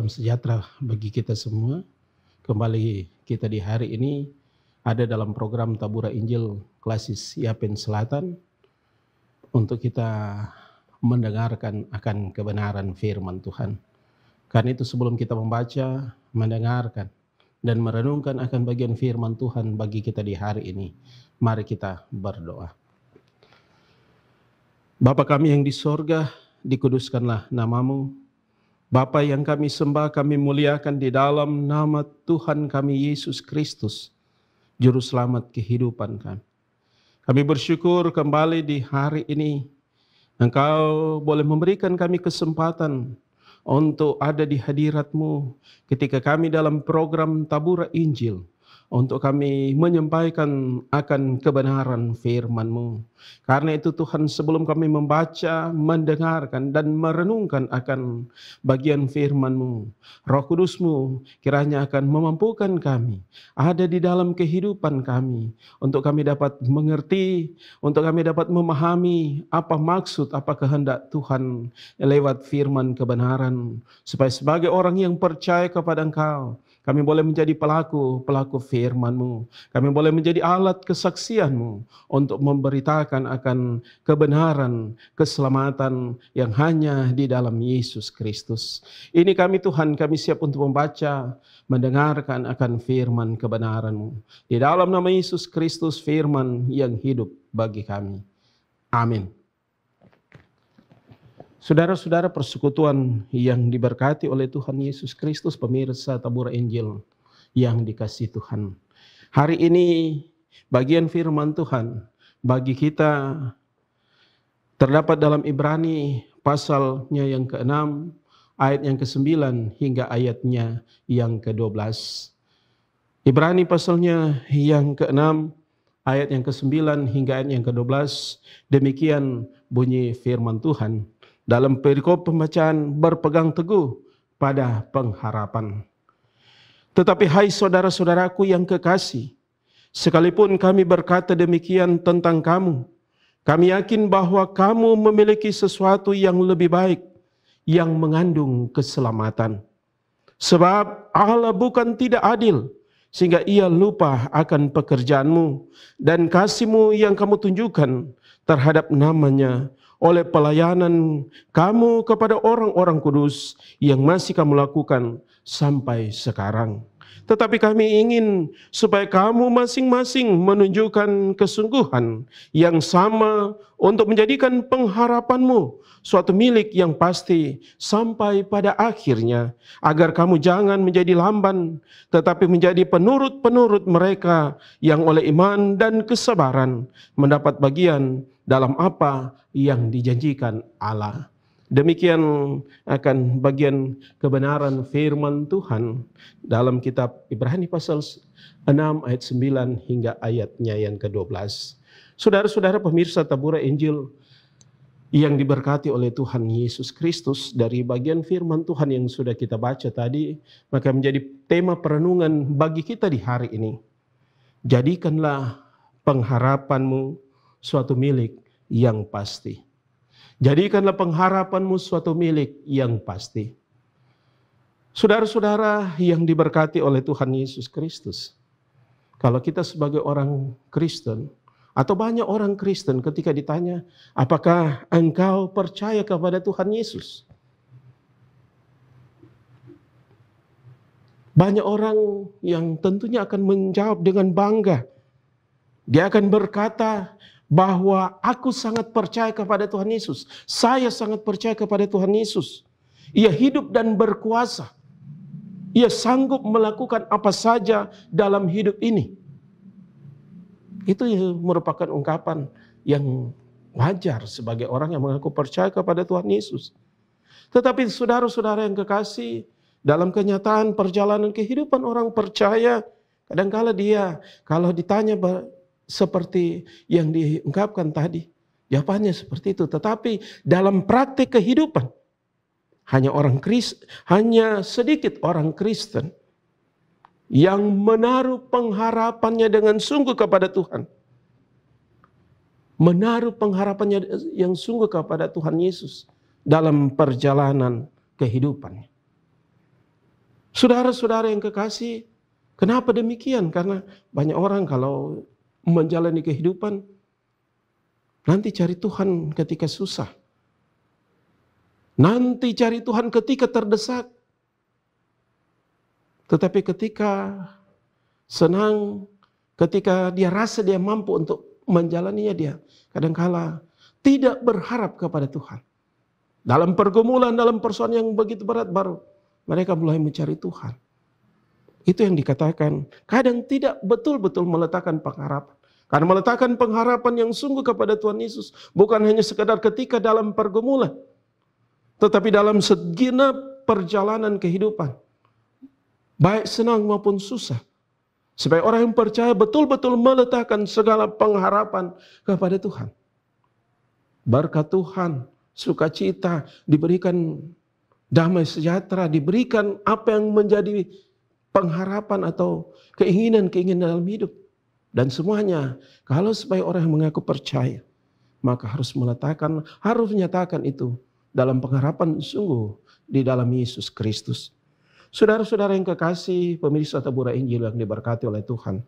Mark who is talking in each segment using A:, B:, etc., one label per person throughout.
A: Salam sejahtera bagi kita semua. Kembali kita di hari ini ada dalam program Tabura Injil Klasis Yapen Selatan untuk kita mendengarkan akan kebenaran firman Tuhan. Karena itu sebelum kita membaca, mendengarkan, dan merenungkan akan bagian firman Tuhan bagi kita di hari ini, mari kita berdoa. Bapa kami yang di sorga, dikuduskanlah namamu. Bapa yang kami sembah, kami muliakan di dalam nama Tuhan kami Yesus Kristus, Juru Selamat kehidupan kami. Kami bersyukur kembali di hari ini, Engkau boleh memberikan kami kesempatan untuk ada di hadirat-Mu ketika kami dalam program Tabura Injil, untuk kami menyampaikan akan kebenaran firman-Mu. Karena itu Tuhan, sebelum kami membaca, mendengarkan, dan merenungkan akan bagian firman-Mu, Roh Kudus-Mu kiranya akan memampukan kami ada di dalam kehidupan kami, untuk kami dapat mengerti, untuk kami dapat memahami apa maksud, apa kehendak Tuhan lewat firman kebenaran, supaya sebagai orang yang percaya kepada Engkau, kami boleh menjadi pelaku firman-Mu. Kami boleh menjadi alat kesaksian-Mu untuk memberitakan akan kebenaran, keselamatan yang hanya di dalam Yesus Kristus. Ini kami Tuhan, kami siap untuk membaca, mendengarkan akan firman kebenaran-Mu. Di dalam nama Yesus Kristus, firman yang hidup bagi kami. Amin. Saudara-saudara persekutuan yang diberkati oleh Tuhan Yesus Kristus, pemirsa Tabura Injil yang dikasihi Tuhan. Hari ini bagian firman Tuhan bagi kita terdapat dalam Ibrani pasalnya yang ke-6, ayat yang ke-9 hingga ayatnya yang ke-12. Ibrani pasalnya yang ke-6, ayat yang ke-9 hingga ayat yang ke-12, demikian bunyi firman Tuhan. Dalam perikop pembacaan, berpegang teguh pada pengharapan. Tetapi hai saudara-saudaraku yang kekasih, sekalipun kami berkata demikian tentang kamu, kami yakin bahwa kamu memiliki sesuatu yang lebih baik, yang mengandung keselamatan. Sebab Allah bukan tidak adil, sehingga ia lupa akan pekerjaanmu dan kasihmu yang kamu tunjukkan terhadap namanya, oleh pelayanan kamu kepada orang-orang kudus yang masih kamu lakukan sampai sekarang. Tetapi kami ingin supaya kamu masing-masing menunjukkan kesungguhan yang sama untuk menjadikan pengharapanmu suatu milik yang pasti sampai pada akhirnya, agar kamu jangan menjadi lamban, tetapi menjadi penurut-penurut mereka yang oleh iman dan kesabaran mendapat bagian dalam apa yang dijanjikan Allah. Demikian akan bagian kebenaran firman Tuhan dalam kitab Ibrani pasal 6 ayat 9 hingga ayatnya yang ke-12. Saudara-saudara pemirsa Tabura Injil yang diberkati oleh Tuhan Yesus Kristus, dari bagian firman Tuhan yang sudah kita baca tadi, maka menjadi tema perenungan bagi kita di hari ini. Jadikanlah pengharapanmu suatu milik yang pasti. Jadikanlah pengharapanmu suatu milik yang pasti. Saudara-saudara yang diberkati oleh Tuhan Yesus Kristus, kalau kita sebagai orang Kristen, atau banyak orang Kristen ketika ditanya, apakah engkau percaya kepada Tuhan Yesus? Banyak orang yang tentunya akan menjawab dengan bangga. Dia akan berkata bahwa aku sangat percaya kepada Tuhan Yesus. Saya sangat percaya kepada Tuhan Yesus. Ia hidup dan berkuasa. Ia sanggup melakukan apa saja dalam hidup ini. Itu merupakan ungkapan yang wajar sebagai orang yang mengaku percaya kepada Tuhan Yesus. Tetapi saudara-saudara yang kekasih, dalam kenyataan perjalanan kehidupan orang percaya, kadangkala dia kalau ditanya seperti yang diungkapkan tadi, jawabannya seperti itu. Tetapi dalam praktik kehidupan, hanya sedikit orang Kristen yang menaruh pengharapannya dengan sungguh kepada Tuhan. Menaruh pengharapannya yang sungguh kepada Tuhan Yesus dalam perjalanan kehidupannya. Saudara-saudara yang kekasih, kenapa demikian? Karena banyak orang kalau menjalani kehidupan, nanti cari Tuhan ketika susah. Nanti cari Tuhan ketika terdesak. Tetapi ketika senang, ketika dia rasa dia mampu untuk menjalaninya, dia kadangkala tidak berharap kepada Tuhan. Dalam pergumulan, dalam persoalan yang begitu berat, baru mereka mulai mencari Tuhan. Itu yang dikatakan, kadang tidak betul-betul meletakkan pengharapan. Karena meletakkan pengharapan yang sungguh kepada Tuhan Yesus, bukan hanya sekadar ketika dalam pergumulan, tetapi dalam segenap perjalanan kehidupan, baik senang maupun susah. Supaya orang yang percaya betul-betul meletakkan segala pengharapan kepada Tuhan. Berkat Tuhan, sukacita, diberikan damai sejahtera, diberikan apa yang menjadi pengharapan atau keinginan-keinginan dalam hidup. Dan semuanya, kalau supaya orang yang mengaku percaya, maka harus menyatakan itu dalam pengharapan sungguh di dalam Yesus Kristus. Saudara-saudara yang kekasih, pemirsa Tabura Injil yang diberkati oleh Tuhan.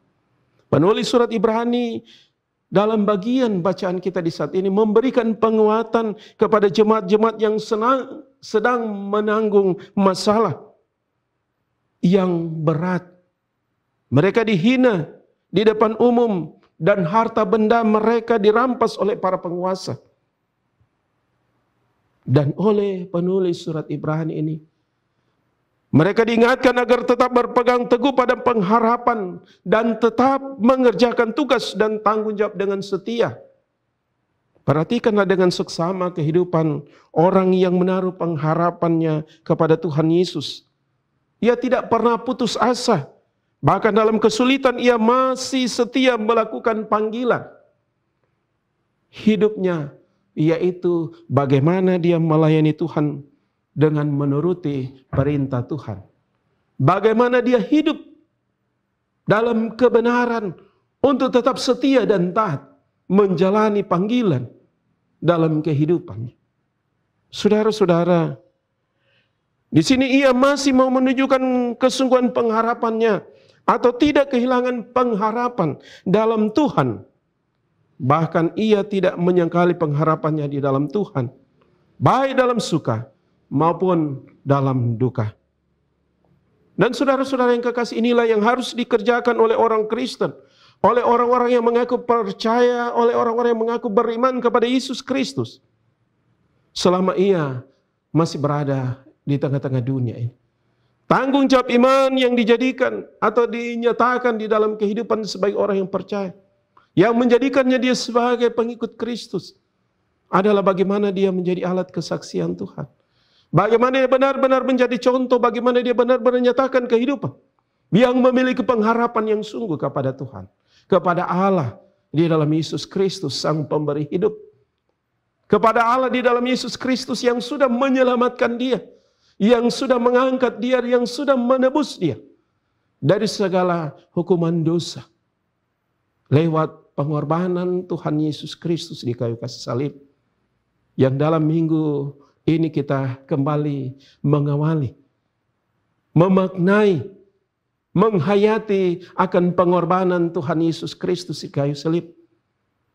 A: Penulis surat Ibrani dalam bagian bacaan kita di saat ini memberikan penguatan kepada jemaat-jemaat yang sedang menanggung masalah yang berat. Mereka dihina di depan umum dan harta benda mereka dirampas oleh para penguasa. Dan oleh penulis surat Ibrani ini, mereka diingatkan agar tetap berpegang teguh pada pengharapan dan tetap mengerjakan tugas dan tanggung jawab dengan setia. Perhatikanlah dengan seksama kehidupan orang yang menaruh pengharapannya kepada Tuhan Yesus. Ia tidak pernah putus asa. Bahkan dalam kesulitan ia masih setia melakukan panggilan. Hidupnya yaitu bagaimana dia melayani Tuhan dengan menuruti perintah Tuhan. Bagaimana dia hidup dalam kebenaran untuk tetap setia dan taat menjalani panggilan dalam kehidupannya. Saudara-saudara, di sini ia masih mau menunjukkan kesungguhan pengharapannya atau tidak kehilangan pengharapan dalam Tuhan. Bahkan ia tidak menyangkali pengharapannya di dalam Tuhan, baik dalam suka maupun dalam duka. Dan saudara-saudara yang kekasih, inilah yang harus dikerjakan oleh orang Kristen, oleh orang-orang yang mengaku percaya, oleh orang-orang yang mengaku beriman kepada Yesus Kristus, selama ia masih berada di tengah-tengah dunia ini. Tanggung jawab iman yang dijadikan atau dinyatakan di dalam kehidupan sebagai orang yang percaya, yang menjadikannya dia sebagai pengikut Kristus, adalah bagaimana dia menjadi alat kesaksian Tuhan. Bagaimana dia benar-benar menjadi contoh, bagaimana dia benar-benar menyatakan kehidupan yang memiliki pengharapan yang sungguh kepada Tuhan, kepada Allah di dalam Yesus Kristus Sang Pemberi hidup, kepada Allah di dalam Yesus Kristus yang sudah menyelamatkan dia, yang sudah mengangkat dia, yang sudah menebus dia dari segala hukuman dosa lewat pengorbanan Tuhan Yesus Kristus di kayu kasih salib, yang dalam minggu ini kita kembali mengawali, memaknai, menghayati akan pengorbanan Tuhan Yesus Kristus di kayu salib.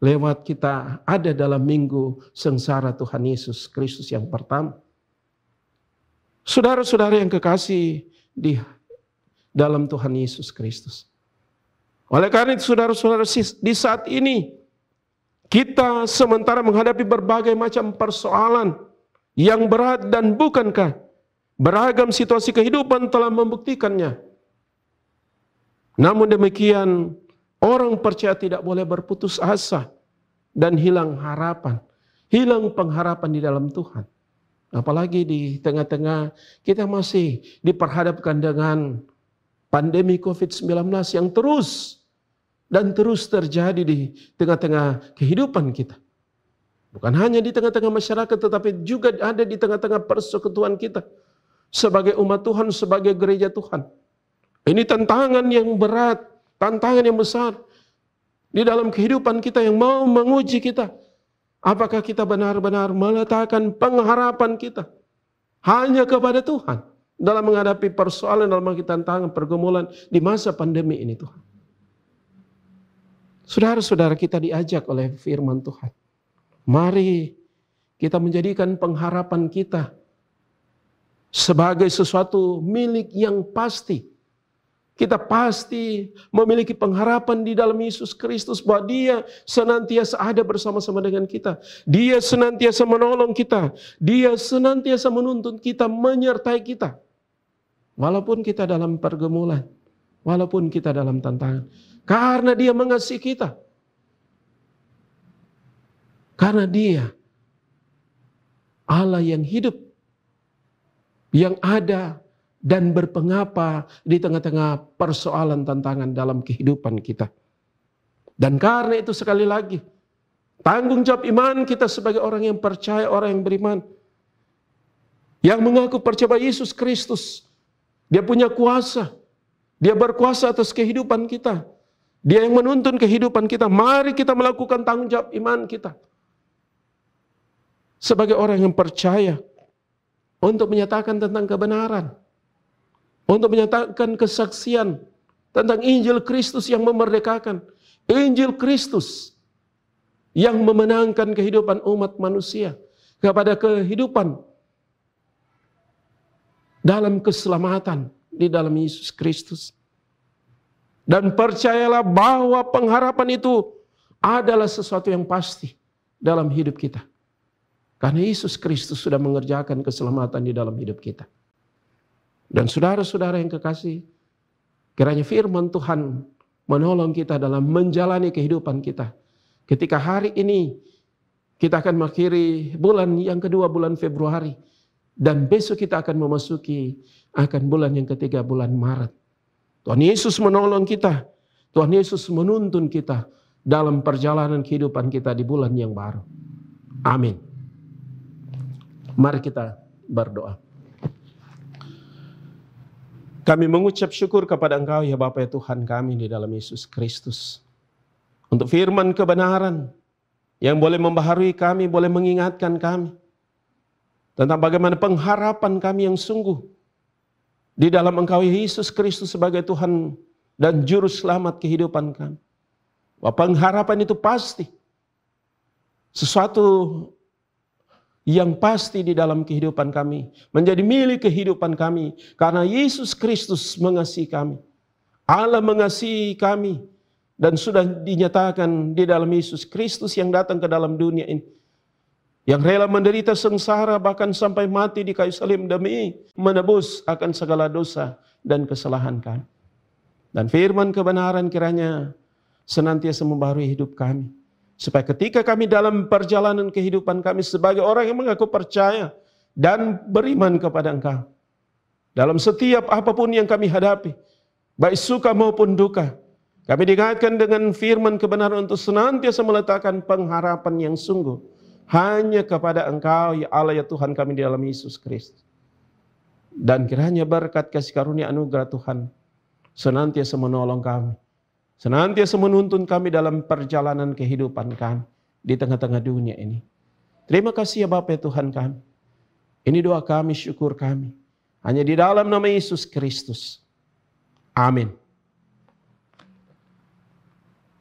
A: Lewat kita ada dalam minggu sengsara Tuhan Yesus Kristus yang pertama. Saudara-saudara yang kekasih di dalam Tuhan Yesus Kristus. Oleh karena itu saudara-saudara, di saat ini kita sementara menghadapi berbagai macam persoalan yang berat, dan bukankah beragam situasi kehidupan telah membuktikannya. Namun demikian, orang percaya tidak boleh berputus asa dan hilang harapan, hilang pengharapan di dalam Tuhan. Apalagi di tengah-tengah kita masih diperhadapkan dengan pandemi COVID-19 yang terus terjadi di tengah-tengah kehidupan kita. Bukan hanya di tengah-tengah masyarakat, tetapi juga ada di tengah-tengah persekutuan kita sebagai umat Tuhan, sebagai gereja Tuhan. Ini tantangan yang berat, tantangan yang besar di dalam kehidupan kita yang mau menguji kita. Apakah kita benar-benar meletakkan pengharapan kita hanya kepada Tuhan dalam menghadapi persoalan, dalam menghadapi tantangan, pergumulan di masa pandemi ini Tuhan. Saudara-saudara, kita diajak oleh firman Tuhan. Mari kita menjadikan pengharapan kita sebagai sesuatu milik yang pasti. Kita pasti memiliki pengharapan di dalam Yesus Kristus bahwa Dia senantiasa ada bersama-sama dengan kita. Dia senantiasa menolong kita. Dia senantiasa menuntun kita, menyertai kita. Walaupun kita dalam pergumulan, walaupun kita dalam tantangan. Karena Dia mengasihi kita. Karena Dia Allah yang hidup, yang ada dan berpengapa di tengah-tengah persoalan tantangan dalam kehidupan kita. Dan karena itu sekali lagi, tanggung jawab iman kita sebagai orang yang percaya, orang yang beriman, yang mengaku percaya Yesus Kristus, Dia punya kuasa, Dia berkuasa atas kehidupan kita, Dia yang menuntun kehidupan kita. Mari kita melakukan tanggung jawab iman kita sebagai orang yang percaya untuk menyatakan tentang kebenaran, untuk menyatakan kesaksian tentang Injil Kristus yang memerdekakan, Injil Kristus yang memenangkan kehidupan umat manusia kepada kehidupan dalam keselamatan di dalam Yesus Kristus. Dan percayalah bahwa pengharapan itu adalah sesuatu yang pasti dalam hidup kita. Karena Yesus Kristus sudah mengerjakan keselamatan di dalam hidup kita. Dan saudara-saudara yang kekasih, kiranya firman Tuhan menolong kita dalam menjalani kehidupan kita. Ketika hari ini kita akan mengakhiri bulan yang kedua, bulan Februari. Dan besok kita akan memasuki bulan yang ketiga, bulan Maret. Tuhan Yesus menolong kita. Tuhan Yesus menuntun kita dalam perjalanan kehidupan kita di bulan yang baru. Amin. Mari kita berdoa. Kami mengucap syukur kepada Engkau ya Bapa ya Tuhan kami di dalam Yesus Kristus. Untuk firman kebenaran yang boleh membaharui kami, boleh mengingatkan kami. Tentang bagaimana pengharapan kami yang sungguh di dalam Engkau Yesus Kristus sebagai Tuhan dan Juru Selamat kehidupan kami. Bahwa pengharapan itu pasti. Sesuatu yang pasti di dalam kehidupan kami, menjadi milik kehidupan kami, karena Yesus Kristus mengasihi kami. Allah mengasihi kami, dan sudah dinyatakan di dalam Yesus Kristus yang datang ke dalam dunia ini, yang rela menderita sengsara bahkan sampai mati di kayu salib demi menebus akan segala dosa dan kesalahan kami. Dan firman kebenaran kiranya senantiasa membaharui hidup kami. Supaya ketika kami dalam perjalanan kehidupan kami sebagai orang yang mengaku percaya dan beriman kepada Engkau. Dalam setiap apapun yang kami hadapi, baik suka maupun duka, kami diingatkan dengan firman kebenaran untuk senantiasa meletakkan pengharapan yang sungguh hanya kepada Engkau, ya Allah ya Tuhan kami di dalam Yesus Kristus. Dan kiranya berkat kasih karunia anugerah Tuhan senantiasa menolong kami. Senantiasa menuntun kami dalam perjalanan kehidupan kami di tengah-tengah dunia ini. Terima kasih ya Bapa ya Tuhan kami. Ini doa kami, syukur kami. Hanya di dalam nama Yesus Kristus. Amin.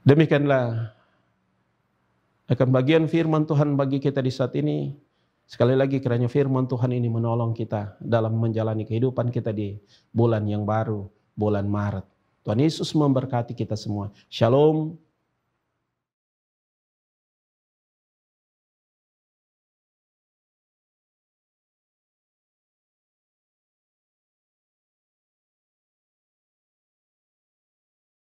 A: Demikianlah akan bagian firman Tuhan bagi kita di saat ini. Sekali lagi kiranya firman Tuhan ini menolong kita dalam menjalani kehidupan kita di bulan yang baru, bulan Maret. Tuhan Yesus memberkati kita semua. Shalom.